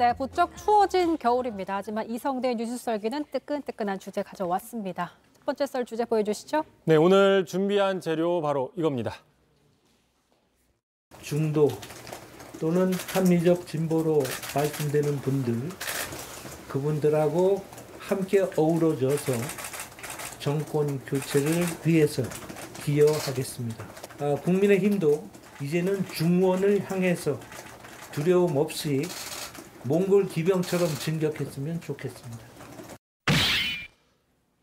네, 부쩍 추워진 겨울입니다. 하지만 이성대 뉴스 썰기는 뜨끈뜨끈한 주제 가져왔습니다. 첫 번째 썰 주제 보여주시죠. 네, 오늘 준비한 재료 바로 이겁니다. 중도 또는 합리적 진보로 말씀되는 분들, 그분들하고 함께 어우러져서 정권 교체를 위해서 기여하겠습니다. 국민의힘도 이제는 중원을 향해서 두려움 없이 몽골 기병처럼 진격했으면 좋겠습니다.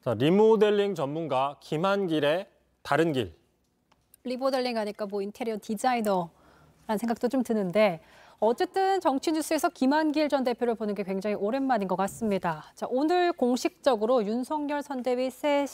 자, 리모델링 전문가 김한길의 다른 길. 리모델링 하니까 뭐 인테리어 디자이너라는 생각도 좀 드는데 어쨌든 정치 뉴스에서 김한길 전 대표를 보는 게 굉장히 오랜만인 것 같습니다. 자, 오늘 공식적으로 윤석열 선대위 새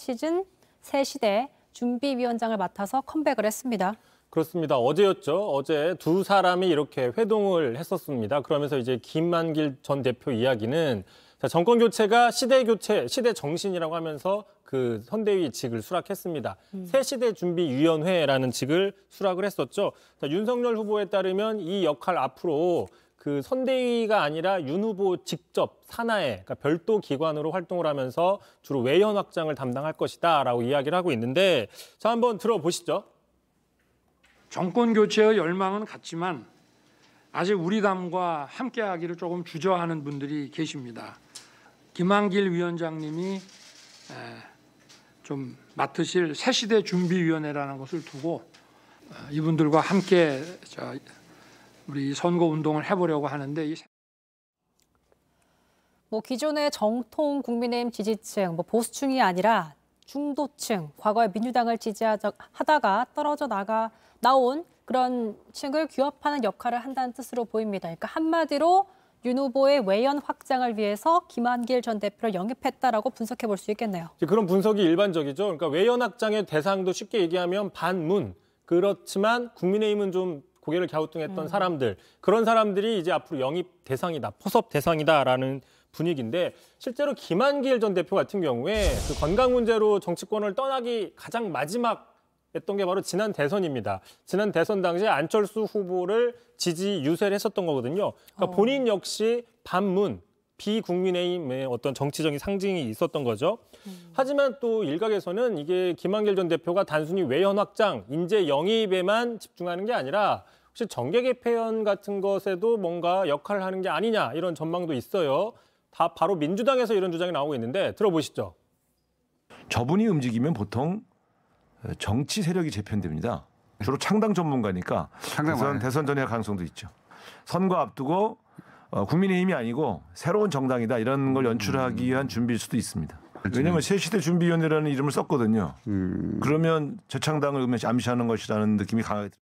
시대 준비위원장을 맡아서 컴백을 했습니다. 그렇습니다. 어제였죠. 어제 두 사람이 이렇게 회동을 했었습니다. 그러면서 이제 김한길 전 대표 이야기는 정권 교체가 시대 교체, 시대 정신이라고 하면서 그 선대위직을 수락했습니다. 새 시대 준비위원회라는 직을 수락을 했었죠. 윤석열 후보에 따르면 이 역할 앞으로 그 선대위가 아니라 윤 후보 직접 산하에, 그러니까 별도 기관으로 활동을 하면서 주로 외연 확장을 담당할 것이다라고 이야기를 하고 있는데, 자, 한번 들어보시죠. 정권 교체의 열망은 같지만 아직 우리 당과 함께하기를 조금 주저하는 분들이 계십니다. 김한길 위원장님이 좀 맡으실 새시대 준비위원회라는 것을 두고 이분들과 함께 우리 선거 운동을 해보려고 하는데, 뭐 기존의 정통 국민의힘 지지층, 뭐 보수층이 아니라 중도층, 과거에 민주당을 지지하다가 떨어져 나온 그런 층을 규합하는 역할을 한다는 뜻으로 보입니다. 그러니까 한마디로 윤 후보의 외연 확장을 위해서 김한길 전 대표를 영입했다라고 분석해 볼 수 있겠네요. 그런 분석이 일반적이죠. 그러니까 외연 확장의 대상도 쉽게 얘기하면 반문. 그렇지만 국민의힘은 좀 고개를 갸우뚱했던 사람들, 그런 사람들이 이제 앞으로 영입 대상이다, 포섭 대상이다라는 분위기인데, 실제로 김한길 전 대표 같은 경우에 그 건강 문제로 정치권을 떠나기 가장 마지막 했던 게 바로 지난 대선입니다. 지난 대선 당시에 안철수 후보를 지지 유세를 했었던 거거든요. 그러니까 본인 역시 반문, 비국민의힘의 어떤 정치적인 상징이 있었던 거죠. 하지만 또 일각에서는 이게 김한길 전 대표가 단순히 외연 확장, 인재 영입에만 집중하는 게 아니라 혹시 정계 개편 같은 것에도 뭔가 역할을 하는 게 아니냐, 이런 전망도 있어요. 다 바로 민주당에서 이런 주장이 나오고 있는데 들어보시죠. 저분이 움직이면 보통 정치 세력이 재편됩니다. 주로 창당 전문가니까 대선 전의 가능성도 있죠. 선거 앞두고 국민의힘이 아니고 새로운 정당이다, 이런 걸 연출하기 위한 준비일 수도 있습니다. 왜냐하면 새시대 준비위원회라는 이름을 썼거든요. 그러면 재창당을 암시하는 것이라는 느낌이 강하게 듭니다.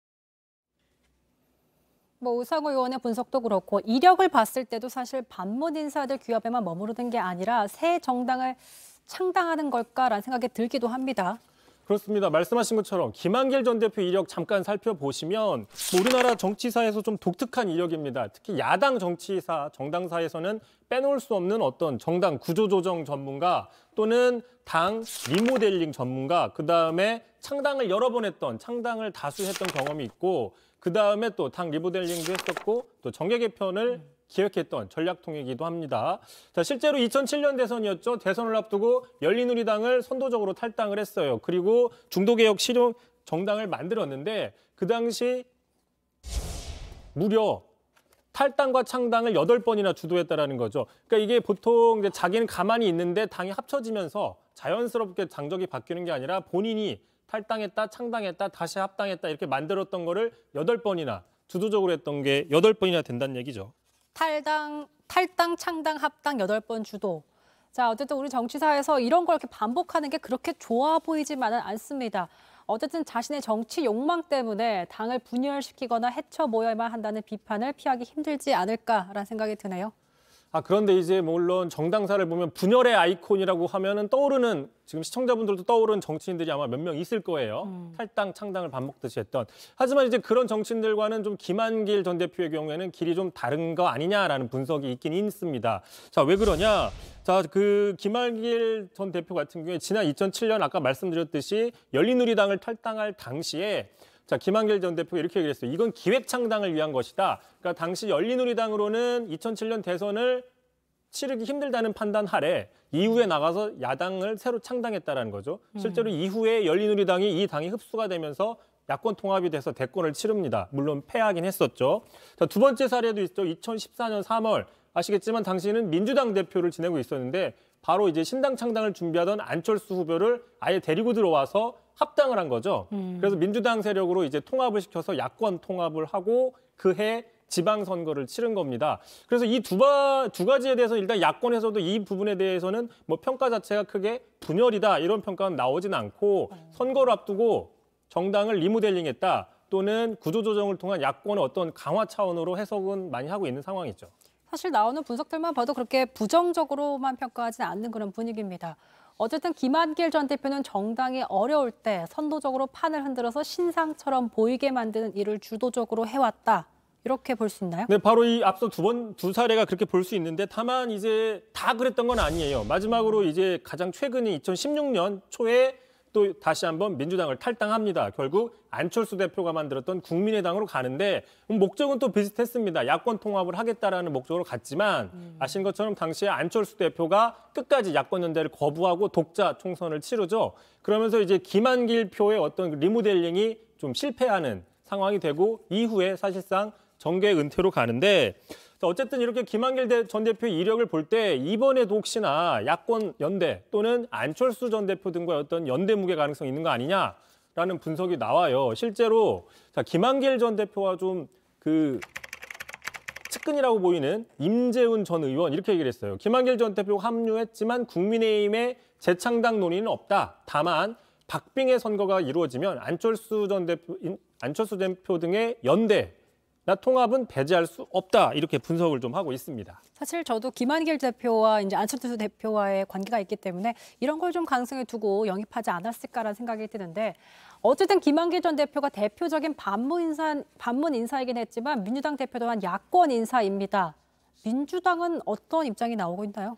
뭐 우상호 의원의 분석도 그렇고 이력을 봤을 때도 사실 반문 인사들 규합에만 머무르는 게 아니라 새 정당을 창당하는 걸까라는 생각이 들기도 합니다. 그렇습니다. 말씀하신 것처럼 김한길 전 대표 이력 잠깐 살펴보시면 우리나라 정치사에서 좀 독특한 이력입니다. 특히 야당 정치사, 정당사에서는 빼놓을 수 없는 어떤 정당 구조조정 전문가 또는 당 리모델링 전문가, 그다음에 창당을 여러 번 했던, 창당을 다수 했던 경험이 있고, 그다음에 또 당 리모델링도 했었고 또 정계 개편을 기획했던 전략통이기도 합니다. 자, 실제로 2007년 대선이었죠. 대선을 앞두고 열린우리당을 선도적으로 탈당을 했어요. 그리고 중도개혁 실용 정당을 만들었는데 그 당시 무려 탈당과 창당을 8번이나 주도했다라는 거죠. 그러니까 이게 보통 이제 자기는 가만히 있는데 당이 합쳐지면서 자연스럽게 당적이 바뀌는 게 아니라 본인이 탈당했다, 창당했다, 다시 합당했다, 이렇게 만들었던 거를 8번이나 주도적으로 했던 게 8번이나 된다는 얘기죠. 탈당, 창당, 합당 8번 주도. 자, 어쨌든 우리 정치사에서 이런 걸 이렇게 반복하는 게 그렇게 좋아 보이지만은 않습니다. 어쨌든 자신의 정치 욕망 때문에 당을 분열시키거나 해쳐모여야만 한다는 비판을 피하기 힘들지 않을까라는 생각이 드네요. 그런데 이제 물론 정당사를 보면 분열의 아이콘이라고 하면은 떠오르는, 지금 시청자분들도 떠오르는 정치인들이 아마 몇 명 있을 거예요. 탈당, 창당을 밥 먹듯이 했던. 하지만 이제 그런 정치인들과는 좀 김한길 전 대표의 경우에는 길이 좀 다른 거 아니냐라는 분석이 있긴 있습니다. 자, 왜 그러냐? 자, 그 김한길 전 대표 같은 경우에 지난 2007년 아까 말씀드렸듯이 열린우리당을 탈당할 당시에 자, 김한길 전 대표가 이렇게 얘기를 했어요. 이건 기획창당을 위한 것이다. 그러니까 당시 열린우리당으로는 2007년 대선을 치르기 힘들다는 판단 하에 이후에 나가서 야당을 새로 창당했다라는 거죠. 실제로 이후에 열린우리당이 이 당이 흡수가 되면서 야권 통합이 돼서 대권을 치릅니다. 물론 패하긴 했었죠. 자, 두 번째 사례도 있죠. 2014년 3월 아시겠지만 당시에는 민주당 대표를 지내고 있었는데 바로 이제 신당 창당을 준비하던 안철수 후보를 아예 데리고 들어와서 합당을 한 거죠. 그래서 민주당 세력으로 이제 통합을 시켜서 야권 통합을 하고 그해 지방선거를 치른 겁니다. 그래서 이 두 가지에 대해서 일단 야권에서도 이 부분에 대해서는 뭐 평가 자체가 크게 분열이다 이런 평가는 나오진 않고 선거를 앞두고 정당을 리모델링했다 또는 구조조정을 통한 야권의 어떤 강화 차원으로 해석은 많이 하고 있는 상황이죠. 사실 나오는 분석들만 봐도 그렇게 부정적으로만 평가하지 않는 그런 분위기입니다. 어쨌든 김한길 전 대표는 정당이 어려울 때 선도적으로 판을 흔들어서 신상처럼 보이게 만드는 일을 주도적으로 해왔다. 이렇게 볼 수 있나요? 네, 바로 이 앞서 두 사례가 그렇게 볼 수 있는데 다만 이제 다 그랬던 건 아니에요. 마지막으로 이제 가장 최근인 2016년 초에 또 다시 한번 민주당을 탈당합니다. 결국 안철수 대표가 만들었던 국민의당으로 가는데 목적은 또 비슷했습니다. 야권 통합을 하겠다라는 목적으로 갔지만 아신 것처럼 당시에 안철수 대표가 끝까지 야권 연대를 거부하고 독자 총선을 치르죠. 그러면서 이제 김한길 표의 어떤 리모델링이 좀 실패하는 상황이 되고 이후에 사실상 정계 은퇴로 가는데 어쨌든 이렇게 김한길 전 대표의 이력을 볼 때 이번에도 혹시나 야권 연대 또는 안철수 전 대표 등과의 어떤 연대 무게 가능성이 있는 거 아니냐라는 분석이 나와요. 실제로 자, 김한길 전 대표와 좀 측근이라고 보이는 임재훈 전 의원 이렇게 얘기를 했어요. 김한길 전 대표가 합류했지만 국민의힘의 재창당 논의는 없다. 다만 박빙의 선거가 이루어지면 안철수 대표 등의 연대 나 통합은 배제할 수 없다 이렇게 분석을 좀 하고 있습니다. 사실 저도 김한길 대표와 이제 안철수 대표와의 관계가 있기 때문에 이런 걸 좀 가능성에 두고 영입하지 않았을까라는 생각이 드는데 어쨌든 김한길 전 대표가 대표적인 반문 인사이긴 했지만 민주당 대표 또한 야권 인사입니다. 민주당은 어떤 입장이 나오고 있나요?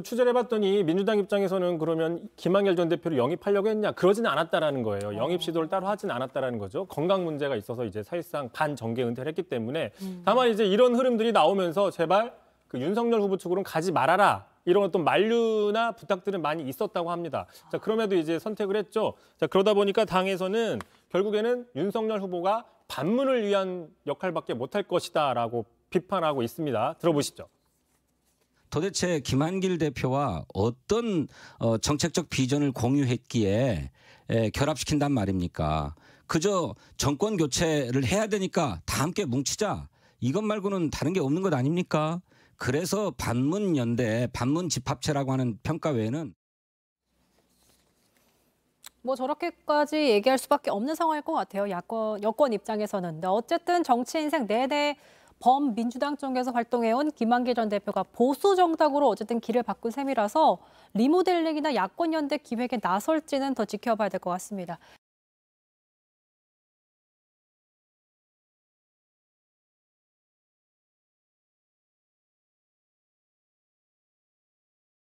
취재를 해봤더니 민주당 입장에서는 그러면 김한길 전 대표를 영입하려고 했냐? 그러지는 않았다라는 거예요. 영입 시도를 따로 하지는 않았다라는 거죠. 건강 문제가 있어서 이제 사실상 반정계 은퇴를 했기 때문에 다만 이제 이런 흐름들이 나오면서 제발 윤석열 후보 측으로는 가지 말아라. 이런 어떤 만류나 부탁들은 많이 있었다고 합니다. 자, 그럼에도 이제 선택을 했죠. 자, 그러다 보니까 당에서는 결국에는 윤석열 후보가 반문을 위한 역할밖에 못할 것이다라고 비판하고 있습니다. 들어보시죠. 도대체 김한길 대표와 어떤 정책적 비전을 공유했기에 결합시킨단 말입니까? 그저 정권 교체를 해야 되니까 다 함께 뭉치자. 이것 말고는 다른 게 없는 것 아닙니까? 그래서 반문 연대, 반문 집합체라고 하는 평가 외에는 뭐 저렇게까지 얘기할 수밖에 없는 상황일 것 같아요. 여권 입장에서는. 근데 어쨌든 정치 인생 내내 범민주당 쪽에서 활동해온 김한길 전 대표가 보수 정당으로 어쨌든 길을 바꾼 셈이라서 리모델링이나 야권 연대 기획에 나설지는 더 지켜봐야 될 것 같습니다.